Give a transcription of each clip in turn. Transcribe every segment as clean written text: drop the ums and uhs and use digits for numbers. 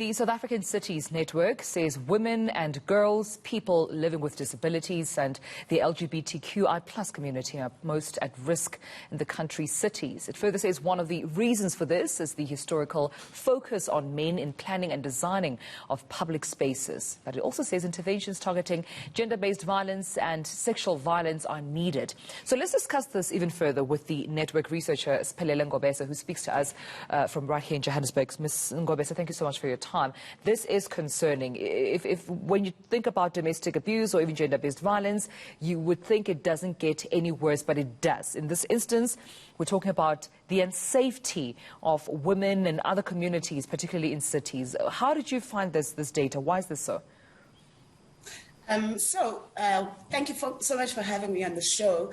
The South African Cities Network says women and girls, people living with disabilities and the LGBTQI+ community are most at risk in the country's cities. It further says one of the reasons for this is the historical focus on men in planning and designing of public spaces. But it also says interventions targeting gender-based violence and sexual violence are needed. So let's discuss this even further with the network researcher, Spelele Ngobesa, who speaks to us from right here in Johannesburg. Ms. Ngobesa, thank you so much for your time. This is concerning. If when you think about domestic abuse or even gender-based violence, you would think it doesn't get any worse, but it does. In this instance, we're talking about the unsafety of women and other communities, particularly in cities. How did you find this data? Why is this so? Thank you so much for having me on the show.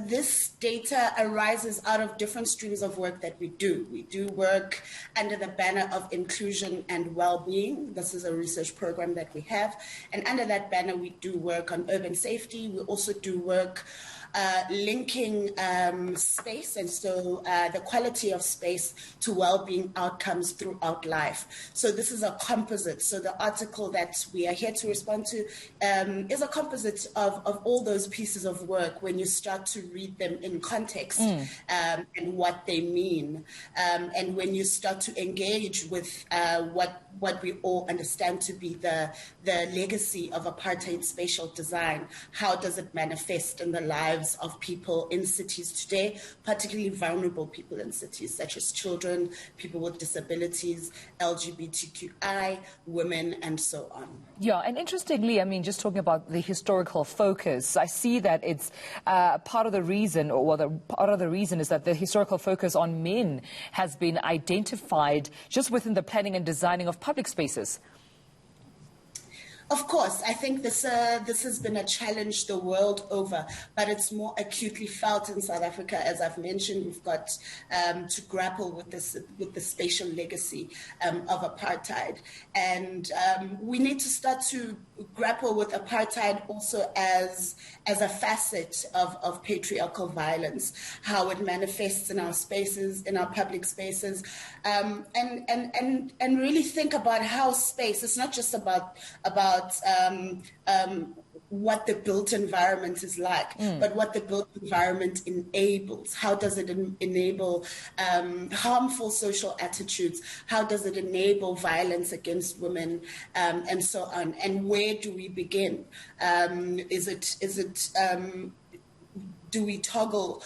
This data arises out of different streams of work that we do. We do work under the banner of inclusion and well-being. This is a research program that we have. And under that banner, we do work on urban safety. We also do work linking space and the quality of space to well-being outcomes throughout life. So this is a composite. So the article that we are here to respond to is a composite of all those pieces of work when you start to read them in context and what they mean. And when you start to engage with what we all understand to be the legacy of apartheid spatial design, how does it manifest in the lives of people in cities today, particularly vulnerable people in cities, such as children, people with disabilities, LGBTQI, women, and so on. Yeah, and interestingly, I mean, just talking about the historical focus, I see that it's part of the reason, part of the reason is that the historical focus on men has been identified just within the planning and designing of public spaces. Of course, I think this has been a challenge the world over, but it's more acutely felt in South Africa. As I've mentioned, we've got to grapple with the spatial legacy of apartheid, and we need to start to grapple with apartheid also as a facet of patriarchal violence, how it manifests in our spaces, in our public spaces, and really think about how space. It's not just about what the built environment is like, but what the built environment enables. How does it enable harmful social attitudes? How does it enable violence against women, and so on? And where do we begin? Do we toggle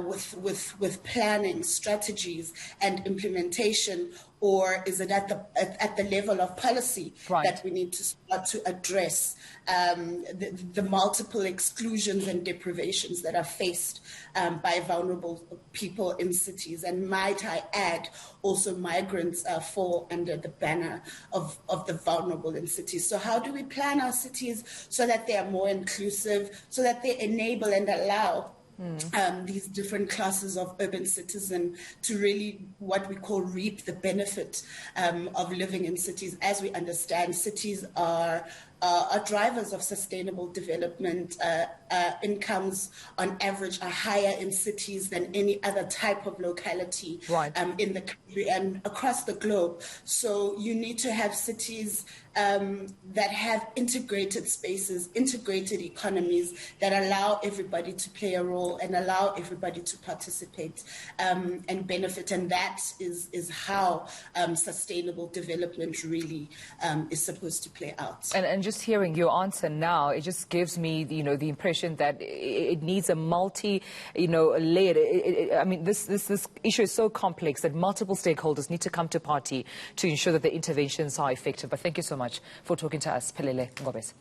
with planning, strategies, and implementation, or is it at the level of policy that we need to start to address the multiple exclusions and deprivations that are faced by vulnerable people in cities? And might I add, also migrants fall under the banner of the vulnerable in cities. So how do we plan our cities so that they are more inclusive, so that they enable and allow these different classes of urban citizen to really what we call reap the benefit of living in cities? As we understand, cities are drivers of sustainable development. Incomes on average are higher in cities than any other type of locality in the country and across the globe. So you need to have cities that have integrated spaces, integrated economies that allow everybody to play a role and allow everybody to participate and benefit. And that is how sustainable development really is supposed to play out. And just hearing your answer now, it just gives me, the impression that it needs a layered. I mean, this issue is so complex that multiple stakeholders need to come to party to ensure that the interventions are effective. But thank you so much for talking to us, Spelele Ngobesa.